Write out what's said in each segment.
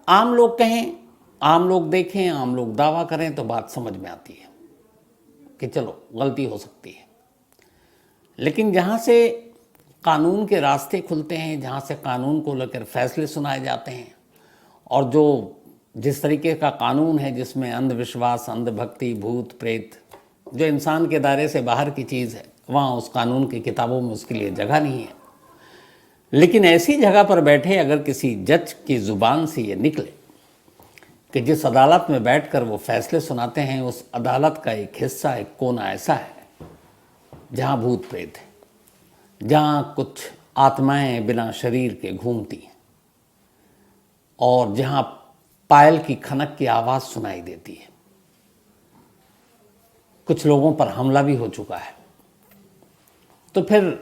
आम लोग कहें, आम लोग देखें, आम लोग दावा करें तो बात समझ में आती है कि चलो गलती हो सकती है। लेकिन जहाँ से कानून के रास्ते खुलते हैं, जहाँ से कानून को लेकर फैसले सुनाए जाते हैं, और जो जिस तरीके का कानून है जिसमें अंधविश्वास, अंधभक्ति, भूत प्रेत, जो इंसान के दायरे से बाहर की चीज़ है, वहाँ उस कानून की किताबों में उसके लिए जगह नहीं है। लेकिन ऐसी जगह पर बैठे अगर किसी जज की ज़ुबान से ये निकले कि जिस अदालत में बैठकर वो फैसले सुनाते हैं, उस अदालत का एक हिस्सा, एक कोना ऐसा है जहाँ भूत प्रेत है, जहाँ कुछ आत्माएं बिना शरीर के घूमती हैं, और जहाँ पायल की खनक की आवाज़ सुनाई देती है। कुछ लोगों पर हमला भी हो चुका है। तो फिर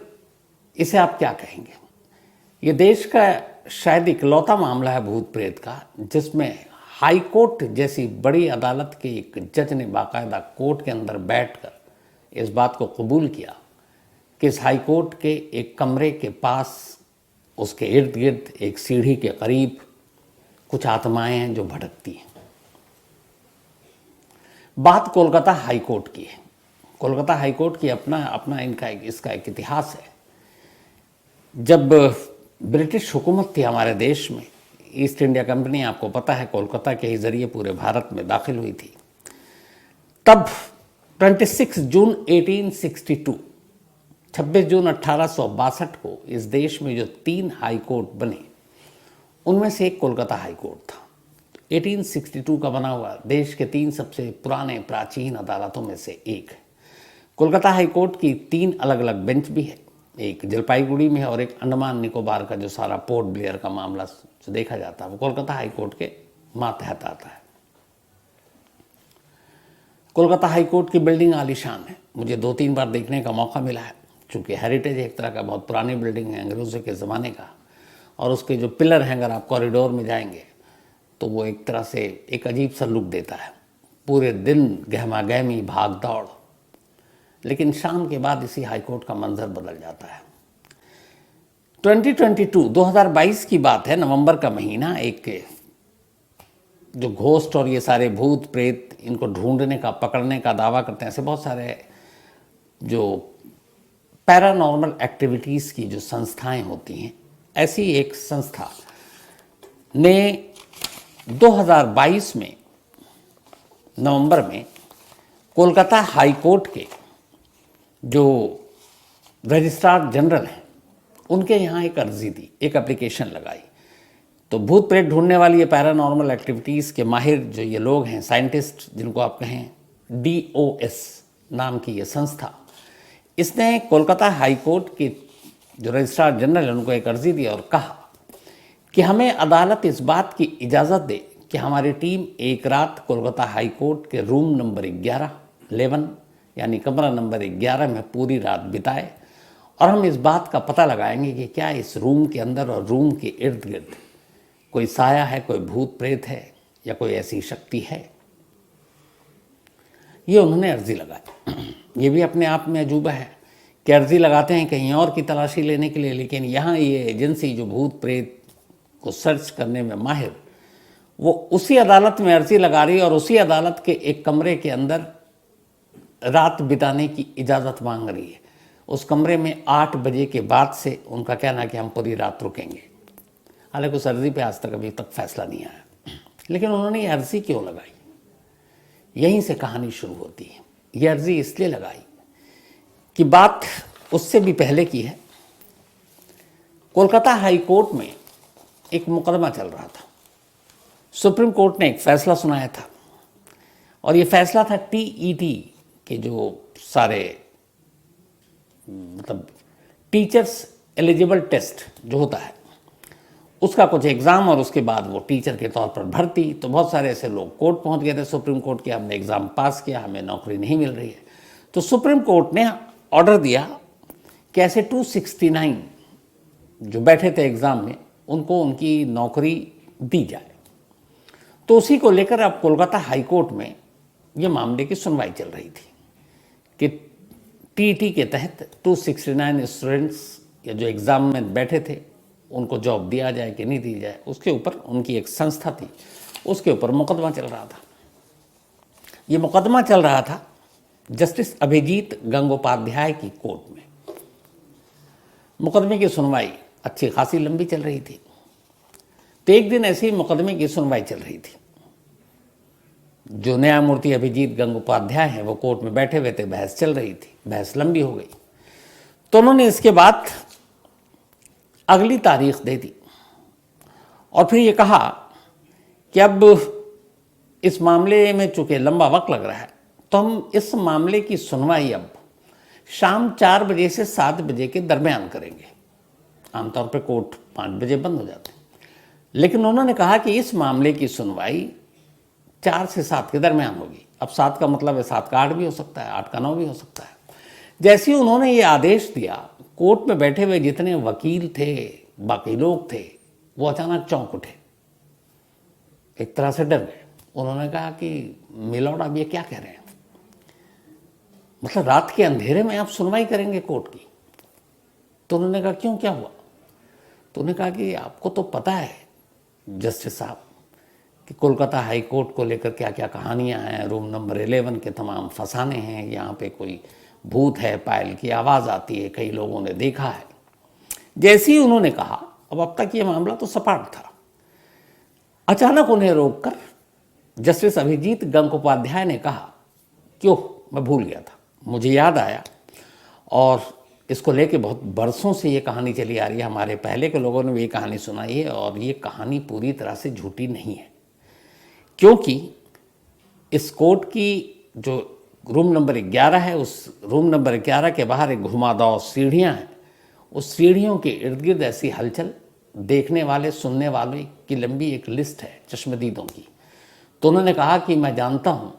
इसे आप क्या कहेंगे? ये देश का शायद इकलौता मामला है भूत प्रेत का जिसमें हाई कोर्ट जैसी बड़ी अदालत के एक जज ने बाकायदा कोर्ट के अंदर बैठकर इस बात को कबूल किया कि इस हाई कोर्ट के एक कमरे के पास, उसके इर्द गिर्द, एक सीढ़ी के करीब कुछ आत्माएं हैं जो भटकती हैं। बात कोलकाता हाई कोर्ट की है। कोलकाता हाई कोर्ट की अपना इसका एक इतिहास है। जब ब्रिटिश हुकूमत थी हमारे देश में, ईस्ट इंडिया कंपनी, आपको पता है, कोलकाता के ही जरिए पूरे भारत में दाखिल हुई थी, तब 26 जून 1862, 26 जून 1862 को इस देश में जो 3 हाई कोर्ट बने, उनमें से एक कोलकाता हाई कोर्ट था। 1862 का बना हुआ देश के 3 सबसे पुराने प्राचीन अदालतों में से एक है। कोलकाता हाई कोर्ट की 3 अलग अलग बेंच भी है, एक जलपाईगुड़ी में है और एक अंडमान निकोबार का जो सारा पोर्ट ब्लेयर का मामला जो देखा जाता है वो कोलकाता हाई कोर्ट के मातहत आता है। कोलकाता हाई कोर्ट की बिल्डिंग आलीशान है, मुझे 2-3 बार देखने का मौका मिला है, चूँकि हेरिटेज एक तरह का बहुत पुरानी बिल्डिंग है, अंग्रेज़ों के ज़माने का, और उसके जो पिलर हैं अगर आप कॉरिडोर में जाएंगे तो वो एक तरह से एक अजीब सा लुक देता है। पूरे दिन गहमा गहमी, भाग दौड़, लेकिन शाम के बाद इसी हाईकोर्ट का मंजर बदल जाता है। 2022 की बात है, नवंबर का महीना, एक जो घोस्ट और ये सारे भूत प्रेत, इनको ढूंढने का, पकड़ने का दावा करते हैं, ऐसे बहुत सारे जो पैरानॉर्मल एक्टिविटीज़ की जो संस्थाएं होती हैं, ऐसी एक संस्था ने 2022 में नवंबर में कोलकाता हाई कोर्ट के जो रजिस्ट्रार जनरल हैं उनके यहाँ एक अर्जी दी, एक एप्लीकेशन लगाई। तो भूत प्रेत ढूंढने वाली ये पैरानॉर्मल एक्टिविटीज़ के माहिर जो ये लोग हैं, साइंटिस्ट जिनको आप कहें, DOS नाम की ये संस्था, इसने कोलकाता हाई कोर्ट के जो रजिस्ट्रार जनरल है उनको एक अर्जी दी और कहा कि हमें अदालत इस बात की इजाज़त दे कि हमारी टीम एक रात कोलकाता हाई कोर्ट के रूम नंबर 11 यानी कमरा नंबर 11 में पूरी रात बिताए, और हम इस बात का पता लगाएंगे कि क्या इस रूम के अंदर और रूम के इर्द गिर्द कोई साया है, कोई भूत प्रेत है, या कोई ऐसी शक्ति है। ये उन्होंने अर्जी लगाई। ये भी अपने आप में अजूबा है कि अर्जी लगाते हैं कहीं और की तलाशी लेने के लिए, लेकिन यहाँ ये एजेंसी जो भूत प्रेत को सर्च करने में माहिर, वो उसी अदालत में अर्जी लगा रही है और उसी अदालत के एक कमरे के अंदर रात बिताने की इजाज़त मांग रही है। उस कमरे में 8 बजे के बाद से उनका कहना है कि हम पूरी रात रुकेंगे। हालांकि उस अर्जी पे आज तक अभी तक फैसला नहीं आया, लेकिन उन्होंने ये अर्जी क्यों लगाई, यहीं से कहानी शुरू होती है। ये अर्जी इसलिए लगाई कि बात उससे भी पहले की है। कोलकाता हाई कोर्ट में एक मुकदमा चल रहा था। सुप्रीम कोर्ट ने एक फैसला सुनाया था, और ये फैसला था TET के जो सारे मतलब टीचर्स एलिजिबल टेस्ट जो होता है उसका कुछ एग्ज़ाम, और उसके बाद वो टीचर के तौर पर भर्ती। तो बहुत सारे ऐसे लोग कोर्ट पहुंच गए थे सुप्रीम कोर्ट के, हमने एग्ज़ाम पास किया, हमें नौकरी नहीं मिल रही है। तो सुप्रीम कोर्ट ने ऑर्डर दिया कि ऐसे 269 जो बैठे थे एग्ज़ाम में उनको उनकी नौकरी दी जाए। तो उसी को लेकर अब कोलकाता हाई कोर्ट में ये मामले की सुनवाई चल रही थी कि TET के तहत 269 स्टूडेंट्स या जो एग्ज़ाम में बैठे थे उनको जॉब दिया जाए कि नहीं दी जाए, उसके ऊपर उनकी एक संस्था थी, उसके ऊपर मुकदमा चल रहा था। ये मुकदमा चल रहा था जस्टिस अभिजीत गंगोपाध्याय की कोर्ट में। मुकदमे की सुनवाई अच्छी खासी लंबी चल रही थी। तो एक दिन ऐसे ही मुकदमे की सुनवाई चल रही थी। जो न्यायमूर्ति अभिजीत गंगोपाध्याय हैं वो कोर्ट में बैठे हुए थे, बहस चल रही थी, बहस लंबी हो गई। तो उन्होंने इसके बाद अगली तारीख दे दी और फिर ये कहा कि अब इस मामले में चूंकि लंबा वक्त लग रहा है तो हम इस मामले की सुनवाई अब शाम 4 बजे से 7 बजे के दरमियान करेंगे। आमतौर पर कोर्ट 5 बजे बंद हो जाते हैं, लेकिन उन्होंने कहा कि इस मामले की सुनवाई 4 से 7 के दरमियान होगी। अब 7 का मतलब है 7 का 8 भी हो सकता है, 8 का 9 भी हो सकता है। जैसे ही उन्होंने ये आदेश दिया, कोर्ट में बैठे हुए जितने वकील थे, बाकी लोग थे, वो अचानक चौंक उठे, एक तरह से डर गए। उन्होंने कहा कि मिलॉर्ड आप ये क्या कह रहे हैं, मतलब रात के अंधेरे में आप सुनवाई करेंगे कोर्ट की? तो उन्होंने कहा क्यों, क्या हुआ? तो उन्होंने कहा कि आपको तो पता है जस्टिस साहब कि कोलकाता हाई कोर्ट को लेकर क्या क्या कहानियां हैं, रूम नंबर 11 के तमाम फसाने हैं, यहाँ पे कोई भूत है, पायल की आवाज़ आती है, कई लोगों ने देखा है। जैसे ही उन्होंने कहा, अब तक ये मामला तो सपाट था, अचानक उन्हें रोककर जस्टिस अभिजीत गंगोपाध्याय ने कहा क्यों, मैं भूल गया था, मुझे याद आया, और इसको लेके बहुत बरसों से ये कहानी चली आ रही है, हमारे पहले के लोगों ने भी ये कहानी सुनाई है और ये कहानी पूरी तरह से झूठी नहीं है, क्योंकि इस कोर्ट की जो रूम नंबर 11 है, उस रूम नंबर 11 के बाहर एक घुमावदार सीढ़ियाँ हैं, उस सीढ़ियों के इर्द गिर्द ऐसी हलचल, देखने वाले सुनने वाले की लंबी एक लिस्ट है चश्मदीदों की। तो उन्होंने कहा कि मैं जानता हूँ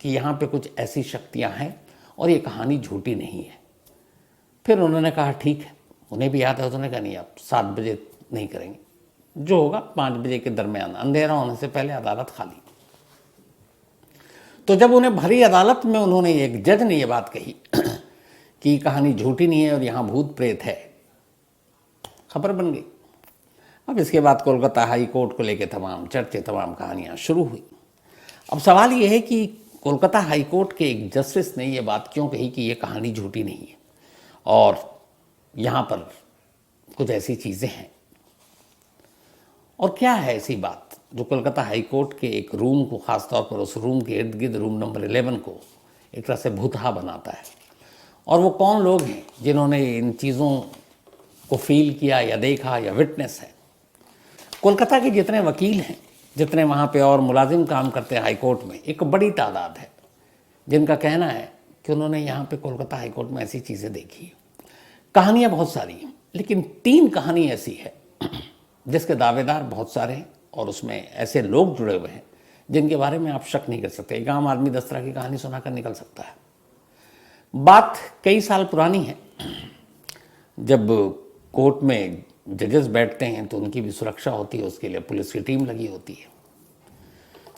कि यहाँ पे कुछ ऐसी शक्तियाँ हैं और ये कहानी झूठी नहीं है। फिर उन्होंने कहा ठीक है, उन्हें भी याद है, उन्होंने कहा नहीं आप 7 बजे नहीं करेंगे, जो होगा 5 बजे के दरमियान, अंधेरा होने से पहले अदालत खाली। तो जब उन्हें भरी अदालत में उन्होंने, एक जज ने ये बात कही कि कहानी झूठी नहीं है और यहाँ भूत प्रेत है, खबर बन गई। अब इसके बाद कोलकाता हाई कोर्ट को लेकर तमाम चर्चे, तमाम कहानियाँ शुरू हुई। अब सवाल ये है कि कोलकाता हाई कोर्ट के एक जस्टिस ने ये बात क्यों कही कि ये कहानी झूठी नहीं है और यहाँ पर कुछ ऐसी चीज़ें हैं, और क्या है ऐसी बात जो कोलकाता हाई कोर्ट के एक रूम को, ख़ासतौर पर उस रूम के इर्द गिर्द रूम नंबर 11 को एक तरह से भूतहा बनाता है, और वो कौन लोग हैं जिन्होंने इन चीज़ों को फील किया या देखा या विटनेस है? कोलकाता के जितने वकील हैं, जितने वहाँ पे और मुलाजिम काम करते हैं हाई कोर्ट में, एक बड़ी तादाद है जिनका कहना है कि उन्होंने यहाँ पे कोलकाता हाई कोर्ट में ऐसी चीज़ें देखी। कहानियाँ बहुत सारी हैं, लेकिन 3 कहानी ऐसी है जिसके दावेदार बहुत सारे हैं और उसमें ऐसे लोग जुड़े हुए हैं जिनके बारे में आप शक नहीं कर सकते। एक आम आदमी 10 तरह की कहानी सुनाकर निकल सकता है। बात कई साल पुरानी है, जब कोर्ट में जजेस बैठते हैं तो उनकी भी सुरक्षा होती है, उसके लिए पुलिस की टीम लगी होती है।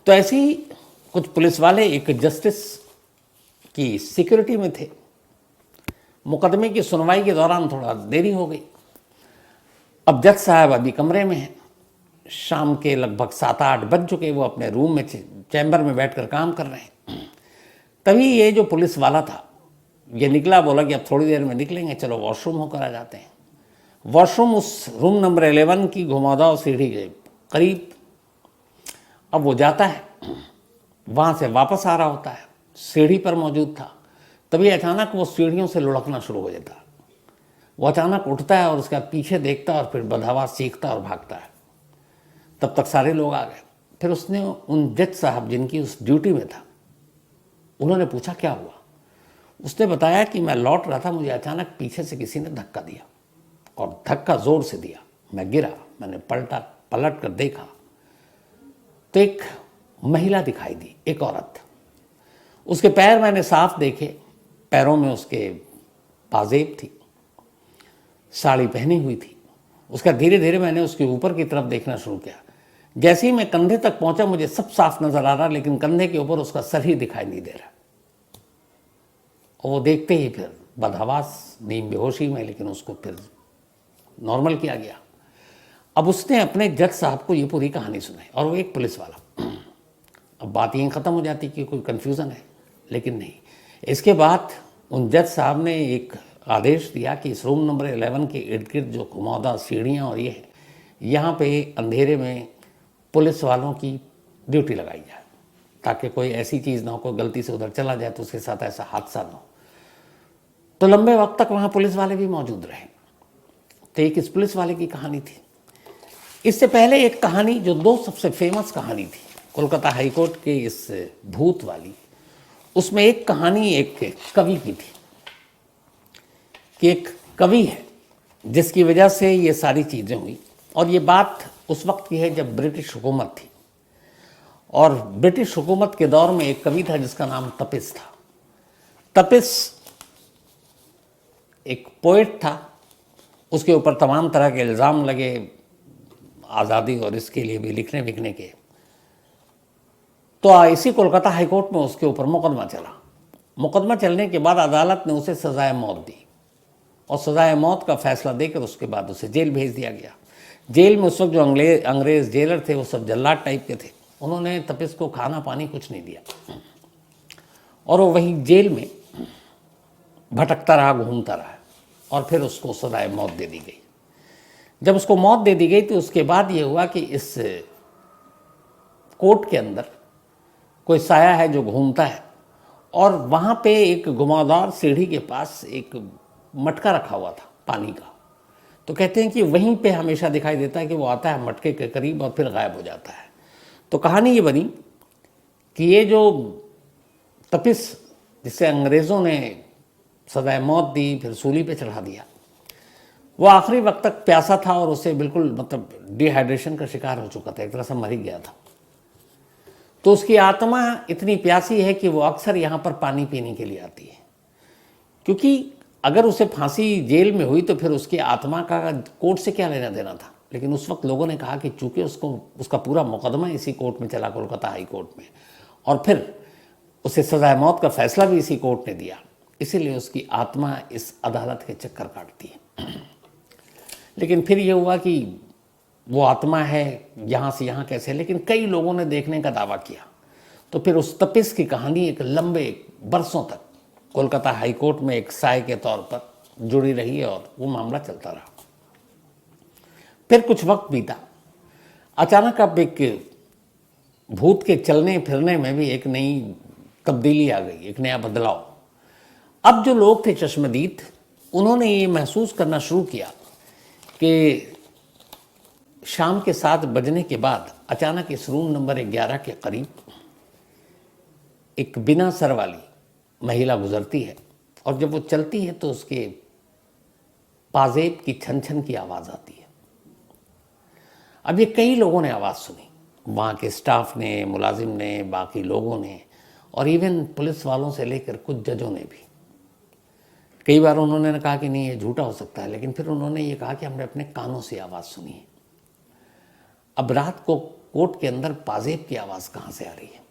तो ऐसे ही कुछ पुलिस वाले एक जस्टिस की सिक्योरिटी में थे। मुकदमे की सुनवाई के दौरान थोड़ा देरी हो गई। अब जज साहब अभी कमरे में हैं, शाम के लगभग 7-8 बज चुके, वो अपने रूम में चैम्बर में बैठकर काम कर रहे हैं। तभी ये जो पुलिस वाला था ये निकला, बोला कि अब थोड़ी देर में निकलेंगे, चलो वॉशरूम होकर आ जाते हैं। वॉशरूम उस रूम नंबर 11 की घुमावदार सीढ़ी के करीब। अब वो जाता है, वहाँ से वापस आ रहा होता है, सीढ़ी पर मौजूद था, तभी अचानक वो सीढ़ियों से लुढ़कना शुरू हो जाता है। वो अचानक उठता है और उसका पीछे देखता है और फिर बदहवास चीखता और भागता है। तब तक सारे लोग आ गए। फिर उसने उन जज साहब जिनकी उस ड्यूटी में था, उन्होंने पूछा क्या हुआ। उसने बताया कि मैं लौट रहा था, मुझे अचानक पीछे से किसी ने धक्का दिया और धक्का जोर से दिया, मैं गिरा, मैंने पलट कर देखा तो एक महिला दिखाई दी, एक औरत। उसके पैर मैंने साफ देखे, पैरों में उसके पाजेब थी, साड़ी पहनी हुई थी। उसका धीरे धीरे मैंने उसके ऊपर की तरफ देखना शुरू किया। जैसे ही मैं कंधे तक पहुंचा मुझे सब साफ नजर आ रहा, लेकिन कंधे के ऊपर उसका सर ही दिखाई नहीं दे रहा। और वो देखते ही फिर बदहवास नींद बेहोशी में, लेकिन उसको फिर नॉर्मल किया गया। अब उसने अपने जज साहब को ये पूरी कहानी सुनाई, और वो एक पुलिस वाला। अब बात यहीं ख़त्म हो जाती कि कोई कन्फ्यूज़न है, लेकिन नहीं। इसके बाद उन जज साहब ने एक आदेश दिया कि इस रूम नंबर 11 के इर्द गिर्द जो घुमावदार सीढ़ियाँ और ये है, यहाँ पे अंधेरे में पुलिस वालों की ड्यूटी लगाई जाए, ताकि कोई ऐसी चीज़ ना हो, कोई गलती से उधर चला जाए तो उसके साथ ऐसा हादसा ना हो। तो लंबे वक्त तक वहाँ पुलिस वाले भी मौजूद रहे। तो एक इस पुलिस वाले की कहानी थी। इससे पहले एक कहानी जो दो सबसे फेमस कहानी थी कोलकाता हाईकोर्ट के इस भूत वाली, उसमें एक कहानी एक कवि की थी कि एक कवि है जिसकी वजह से ये सारी चीज़ें हुई। और ये बात उस वक्त की है जब ब्रिटिश हुकूमत थी, और ब्रिटिश हुकूमत के दौर में एक कवि था जिसका नाम तपिस था। तपिस एक पोएट था, उसके ऊपर तमाम तरह के इल्ज़ाम लगे आज़ादी और इसके लिए भी लिखने विखने के। तो इसी कोलकाता हाईकोर्ट में उसके ऊपर मुकदमा चला। मुकदमा चलने के बाद अदालत ने उसे सजाए मौत दी, और सजाए मौत का फैसला देकर उसके बाद उसे जेल भेज दिया गया। जेल में उस वक्त जो अंग्रेज़ जेलर थे वो सब जल्लाद टाइप के थे। उन्होंने तपिस को खाना पानी कुछ नहीं दिया, और वो वहीं जेल में भटकता रहा, घूमता रहा, और फिर उसको सजाए मौत दे दी गई। जब उसको मौत दे दी गई तो उसके बाद ये हुआ कि इस कोर्ट के अंदर कोई साया है जो घूमता है, और वहाँ पे एक घुमावदार सीढ़ी के पास एक मटका रखा हुआ था पानी का। तो कहते हैं कि वहीं पे हमेशा दिखाई देता है कि वो आता है मटके के करीब और फिर गायब हो जाता है। तो कहानी ये बनी कि ये जो तपिस, जिसे अंग्रेज़ों ने सजाए मौत दी, फिर सूली पे चढ़ा दिया, वो आखिरी वक्त तक प्यासा था और उसे बिल्कुल मतलब डिहाइड्रेशन का शिकार हो चुका था, एक तरह से मर ही गया था। तो उसकी आत्मा इतनी प्यासी है कि वो अक्सर यहाँ पर पानी पीने के लिए आती है, क्योंकि अगर उसे फांसी जेल में हुई तो फिर उसकी आत्मा का कोर्ट से क्या लेना देना था। लेकिन उस वक्त लोगों ने कहा कि चूंकि उसका पूरा मुकदमा इसी कोर्ट में चला, कोलकाता हाई कोर्ट में, और फिर उसे सजाए मौत का फैसला भी इसी कोर्ट ने दिया, इसीलिए उसकी आत्मा इस अदालत के चक्कर काटती है। लेकिन फिर ये हुआ कि वो आत्मा है यहाँ से यहाँ कैसे, लेकिन कई लोगों ने देखने का दावा किया। तो फिर उस तपिस की कहानी एक लंबे बरसों तक कोलकाता हाई कोर्ट में एक साय के तौर पर जुड़ी रही, और वो मामला चलता रहा। फिर कुछ वक्त बीता, अचानक अब एक भूत के चलने फिरने में भी एक नई तब्दीली आ गई, एक नया बदलाव। अब जो लोग थे चश्मदीद, उन्होंने ये महसूस करना शुरू किया कि शाम के 7 बजने के बाद अचानक इस रूम नंबर 11 के करीब एक बिना सर वाली महिला गुजरती है, और जब वो चलती है तो उसके पाजेब की छन छन की आवाज़ आती है। अब ये कई लोगों ने आवाज़ सुनी, वहाँ के स्टाफ ने, मुलाजिम ने, बाकी लोगों ने, और इवन पुलिस वालों से लेकर कुछ जजों ने भी। कई बार उन्होंने कहा कि नहीं ये झूठा हो सकता है, लेकिन फिर उन्होंने ये कहा कि हमने अपने कानों से आवाज़ सुनी है। अब रात को कोर्ट के अंदर पाजेब की आवाज़ कहाँ से आ रही है?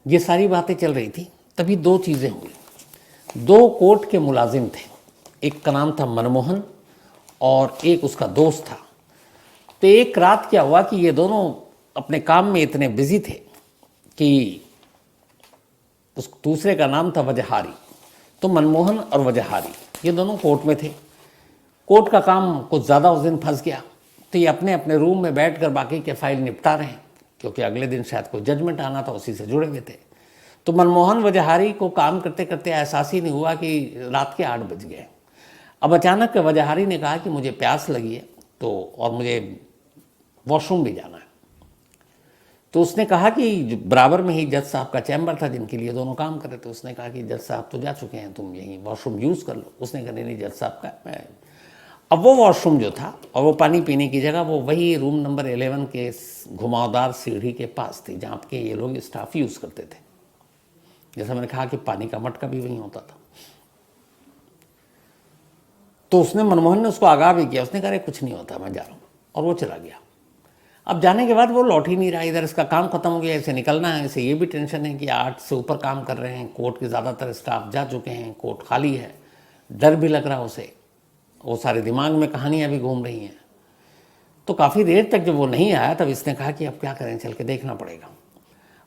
ये सारी बातें चल रही थी, तभी दो चीज़ें हुई। 2 कोर्ट के मुलाजिम थे, एक का नाम था मनमोहन और एक उसका दोस्त था। तो एक रात क्या हुआ कि ये दोनों अपने काम में इतने बिजी थे कि उस दूसरे का नाम था वजहारी। तो मनमोहन और वजहारी ये दोनों कोर्ट में थे। कोर्ट का काम कुछ ज़्यादा उस दिन फंस गया, तो ये अपने अपने रूम में बैठकर बाकी के फाइल निपटा रहे हैं, क्योंकि अगले दिन शायद कोई जजमेंट आना था, उसी से जुड़े हुए थे। तो मनमोहन वजहारी को काम करते करते एहसास ही नहीं हुआ कि रात के 8 बज गए। अब अचानक वजहारी ने कहा कि मुझे प्यास लगी है और मुझे वॉशरूम भी जाना है। तो उसने कहा कि बराबर में ही जज साहब का चैम्बर था जिनके लिए दोनों काम कर रहे थे। उसने कहा कि जज साहब तो जा चुके हैं, तुम यहीं वॉशरूम यूज़ कर लो। उसने कहा नहीं जज साहब का मैं। अब वो वॉशरूम जो था और वो पानी पीने की जगह वो वही रूम नंबर 11 के घुमावदार सीढ़ी के पास थी, जहाँ के ये लोग स्टाफ यूज़ करते थे। जैसा मैंने कहा कि पानी का मटका भी वहीं होता था। तो उसने मनमोहन ने उसको आगाह भी किया। उसने कहा कुछ नहीं होता, मैं जा रहा हूँ, और वो चला गया। अब जाने के बाद वो लौट ही नहीं रहा, इधर इसका काम खत्म हो गया, इसे निकलना है, इसे ये भी टेंशन है कि 8 से ऊपर काम कर रहे हैं, कोर्ट के ज़्यादातर स्टाफ जा चुके हैं, कोर्ट खाली है, डर भी लग रहा उसे वो सारे दिमाग में कहानियाँ भी घूम रही हैं। तो काफ़ी देर तक जब वो नहीं आया तब इसने कहा कि अब क्या करें, चल के देखना पड़ेगा।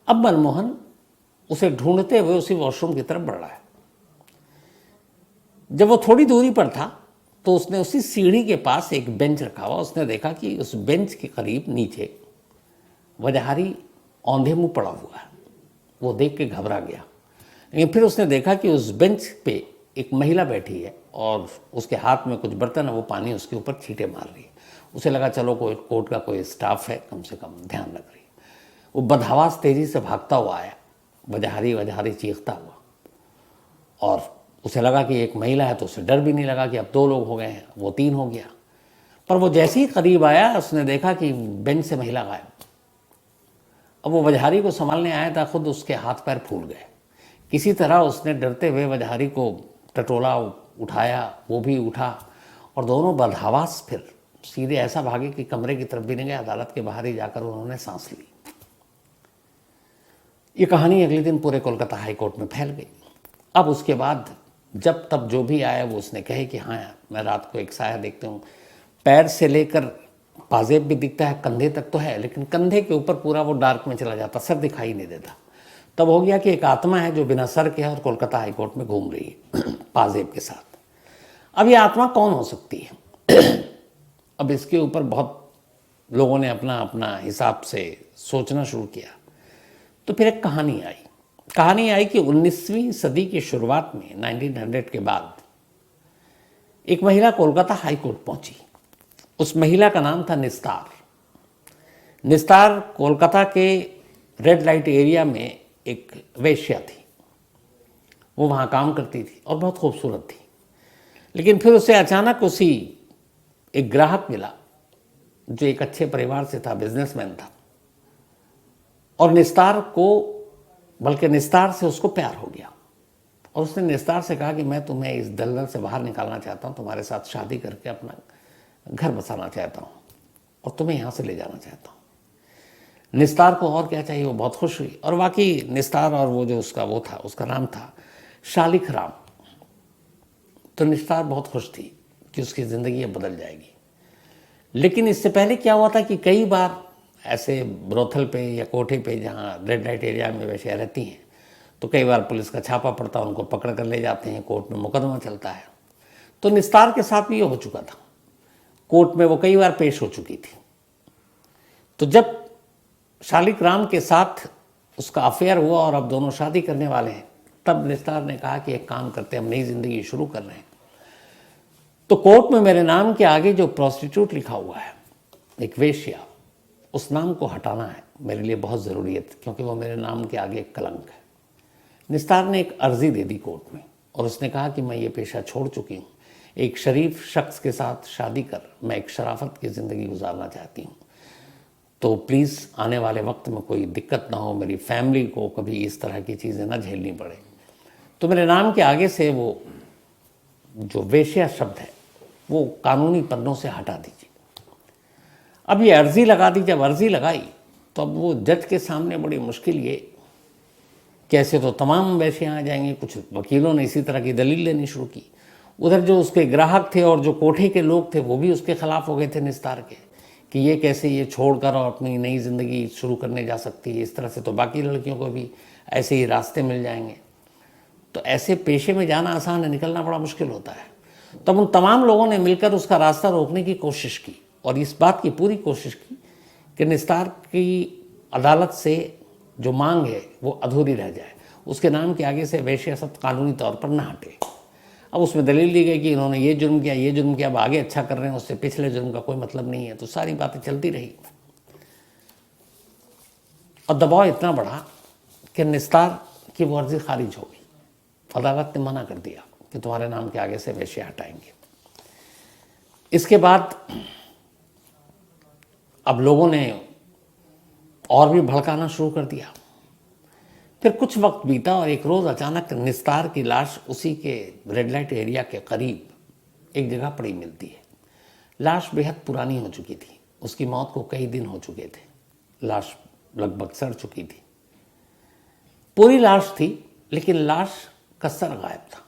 अब मनमोहन उसे ढूंढते हुए उसी वॉशरूम की तरफ बढ़ रहा है। जब वो थोड़ी दूरी पर था तो उसने उसी सीढ़ी के पास एक बेंच रखा हुआ, उसने देखा कि उस बेंच के करीब नीचे वजहारी औंधे मुंह पड़ा हुआ है। वो देख के घबरा गया, लेकिन फिर उसने देखा कि उस बेंच पे एक महिला बैठी है और उसके हाथ में कुछ बर्तन है, वो पानी उसके ऊपर छींटे मार रही है। उसे लगा चलो कोई कोर्ट का कोई स्टाफ है, कम से कम ध्यान रख रही है। वो बदहवास तेजी से भागता हुआ आया, वजहारी वजहारी चीखता हुआ, और उसे लगा कि एक महिला है तो उसे डर भी नहीं लगा कि अब 2 लोग हो गए हैं, वो 3 हो गया। पर वो जैसे ही करीब आया उसने देखा कि बेंच से महिला गायब। अब वो वजहारी को संभालने आया था, खुद उसके हाथ पैर फूल गए। किसी तरह उसने डरते हुए वजहारी को टटोला, उठाया, वो भी उठा, और दोनों बदहवास फिर सीधे ऐसा भागे कि कमरे की तरफ भी नहीं गए, अदालत के बाहर ही जाकर उन्होंने सांस ली। ये कहानी अगले दिन पूरे कोलकाता हाई कोर्ट में फैल गई। अब उसके बाद जब तब जो भी आया वो उसने कहे कि हाँ यार, मैं रात को एक साया देखता हूँ, पैर से लेकर पाजेब भी दिखता है, कंधे तक तो है, लेकिन कंधे के ऊपर पूरा वो डार्क में चला जाता, सर दिखाई नहीं देता। तब हो गया कि एक आत्मा है जो बिना सर के है और कोलकाता हाई कोर्ट में घूम रही है पाजेब के साथ। अब ये आत्मा कौन हो सकती है? अब इसके ऊपर बहुत लोगों ने अपना अपना हिसाब से सोचना शुरू किया। तो फिर एक कहानी आई कि 19वीं सदी की शुरुआत में 1900 के बाद एक महिला कोलकाता हाई कोर्ट पहुंची। उस महिला का नाम था निस्तार। निस्तार कोलकाता के रेड लाइट एरिया में एक वेश्या थी। वो वहाँ काम करती थी और बहुत खूबसूरत थी। लेकिन फिर उसे अचानक उसी एक ग्राहक मिला जो एक अच्छे परिवार से था, बिजनेसमैन था, और निस्तार को, बल्कि निस्तार से उसको प्यार हो गया। और उसने निस्तार से कहा कि मैं तुम्हें इस दलदल से बाहर निकालना चाहता हूँ, तुम्हारे साथ शादी करके अपना घर बसाना चाहता हूँ और तुम्हें यहाँ से ले जाना चाहता हूँ। निस्तार को और क्या चाहिए, वो बहुत खुश हुई। और वाकई निस्तार और वो जो उसका वो था, उसका नाम था शालिक राम। तो निस्तार बहुत खुश थी कि उसकी ज़िंदगी अब बदल जाएगी। लेकिन इससे पहले क्या हुआ था कि कई बार ऐसे ब्रोथल पे या कोठे पे जहाँ रेड लाइट एरिया में वैसे रहती हैं, तो कई बार पुलिस का छापा पड़ता, उनको पकड़ कर ले जाते हैं, कोर्ट में मुकदमा चलता है। तो निस्तार के साथ भी ये हो चुका था, कोर्ट में वो कई बार पेश हो चुकी थी। तो जब शालिक राम के साथ उसका अफेयर हुआ और अब दोनों शादी करने वाले हैं, तब निस्तार ने कहा कि एक काम करते हैं, हम नई जिंदगी शुरू कर रहे हैं। तो कोर्ट में मेरे नाम के आगे जो प्रोस्टिट्यूट लिखा हुआ है, एक वेश्या, उस नाम को हटाना है, मेरे लिए बहुत ज़रूरी है, क्योंकि वो मेरे नाम के आगे एक कलंक है। निस्तार ने एक अर्जी दे दी कोर्ट में और उसने कहा कि मैं ये पेशा छोड़ चुकी हूँ, एक शरीफ शख्स के साथ शादी कर मैं एक शराफत की ज़िंदगी गुजारना चाहती हूँ। तो प्लीज़ आने वाले वक्त में कोई दिक्कत ना हो, मेरी फैमिली को कभी इस तरह की चीज़ें ना झेलनी पड़े। तो मेरे नाम के आगे से वो जो वेश्या शब्द है वो कानूनी पन्नों से हटा दीजिए। अब ये अर्जी लगा दी। जब अर्जी लगाई तो अब वो जज के सामने बड़ी मुश्किल, ये कैसे तो तमाम वेश्याँ आ जाएंगी। कुछ वकीलों ने इसी तरह की दलील लेनी शुरू की। उधर जो उसके ग्राहक थे और जो कोठे के लोग थे वो भी उसके खिलाफ हो गए थे निस्तार के, कि ये कैसे ये छोड़कर और अपनी नई ज़िंदगी शुरू करने जा सकती है, इस तरह से तो बाकी लड़कियों को भी ऐसे ही रास्ते मिल जाएंगे। तो ऐसे पेशे में जाना आसान है, निकलना बड़ा मुश्किल होता है। तब उन तमाम लोगों ने मिलकर उसका रास्ता रोकने की कोशिश की और इस बात की पूरी कोशिश की कि निस्तार की अदालत से जो मांग है वो अधूरी रह जाए, उसके नाम के आगे से वेश्या शब्द कानूनी तौर पर ना हटे। अब उसमें दलील दी गई कि इन्होंने ये जुर्म किया, ये जुर्म किया, अब आगे अच्छा कर रहे हैं, उससे पिछले जुर्म का कोई मतलब नहीं है। तो सारी बातें चलती रही और दबाव इतना बढ़ा कि निस्तार की वो अर्जी खारिज हो गई। अदालत ने मना कर दिया कि तुम्हारे नाम के आगे से वेश्या हटाएंगे। इसके बाद अब लोगों ने और भी भड़काना शुरू कर दिया। फिर कुछ वक्त बीता और एक रोज़ अचानक निस्तार की लाश उसी के रेड लाइट एरिया के करीब एक जगह पड़ी मिलती है। लाश बेहद पुरानी हो चुकी थी, उसकी मौत को कई दिन हो चुके थे, लाश लगभग सड़ चुकी थी। पूरी लाश थी लेकिन लाश का सर गायब था।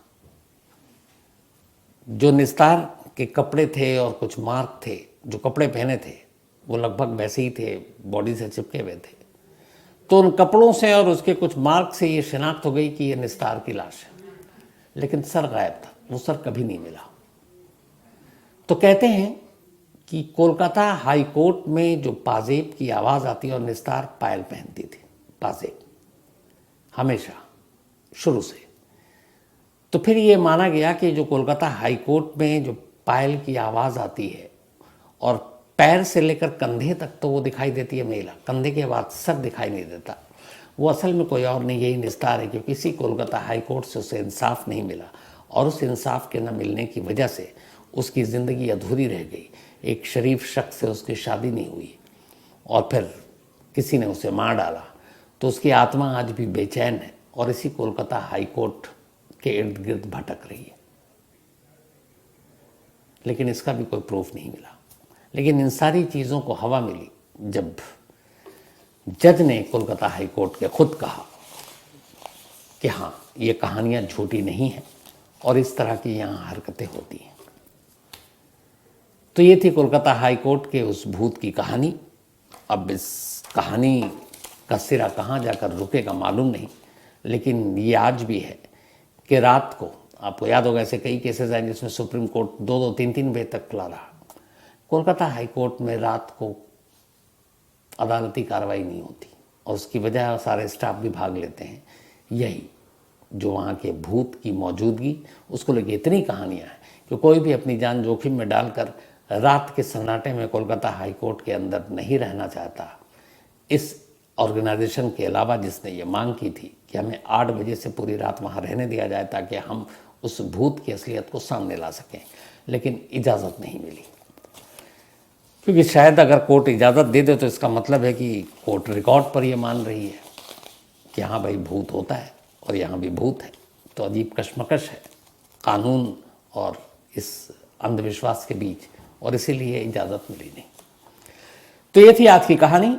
जो निस्तार कि कपड़े थे और कुछ मार्क थे, जो कपड़े पहने थे वो लगभग वैसे ही थे, बॉडी से चिपके हुए थे। तो उन कपड़ों से और उसके कुछ मार्क से ये शिनाख्त हो गई कि ये निस्तार की लाश है, लेकिन सर गायब था, वो सर कभी नहीं मिला। तो कहते हैं कि कोलकाता हाई कोर्ट में जो पाजेब की आवाज़ आती और निस्तार पायल पहनती थी, पाजेब हमेशा शुरू से। तो फिर ये माना गया कि जो कोलकाता हाई कोर्ट में जो पायल की आवाज़ आती है और पैर से लेकर कंधे तक तो वो दिखाई देती है महिला, कंधे के बाद सर दिखाई नहीं देता, वो असल में कोई और नहीं, यही निस्तार है। क्योंकि किसी कोलकाता हाई कोर्ट से उसे इंसाफ नहीं मिला और उस इंसाफ के न मिलने की वजह से उसकी ज़िंदगी अधूरी रह गई। एक शरीफ शख्स से उसकी शादी नहीं हुई और फिर किसी ने उसे मार डाला, तो उसकी आत्मा आज भी बेचैन है और इसी कोलकाता हाई कोर्ट के इर्द गिर्द भटक रही है। लेकिन इसका भी कोई प्रूफ नहीं मिला। लेकिन इन सारी चीज़ों को हवा मिली जब जज ने कोलकाता हाई कोर्ट के खुद कहा कि हाँ, ये कहानियाँ झूठी नहीं हैं और इस तरह की यहाँ हरकतें होती हैं। तो ये थी कोलकाता हाई कोर्ट के उस भूत की कहानी। अब इस कहानी का सिरा कहाँ जाकर रुकेगा मालूम नहीं, लेकिन ये आज भी है कि रात को, आपको याद होगा ऐसे कई केसेस आए जिसमें सुप्रीम कोर्ट 2-2, 3-3 बजे तक खुला रहा। कोलकाता हाई कोर्ट में रात को अदालती कार्रवाई नहीं होती और उसकी वजह सारे स्टाफ भी भाग लेते हैं। यही जो वहाँ के भूत की मौजूदगी, उसको लेकर इतनी कहानियाँ हैं कि कोई भी अपनी जान जोखिम में डालकर रात के सन्नाटे में कोलकाता हाई कोर्ट के अंदर नहीं रहना चाहता। इस ऑर्गेनाइजेशन के अलावा जिसने ये मांग की थी कि हमें 8 बजे से पूरी रात वहाँ रहने दिया जाए ताकि हम उस भूत की असलियत को सामने ला सकें, लेकिन इजाज़त नहीं मिली। क्योंकि शायद अगर कोर्ट इजाज़त दे दे तो इसका मतलब है कि कोर्ट रिकॉर्ड पर ये मान रही है कि हाँ भाई भूत होता है और यहाँ भी भूत है। तो अजीब कश्मकश है कानून और इस अंधविश्वास के बीच, और इसीलिए इजाज़त मिली नहीं। तो ये थी आज की कहानी।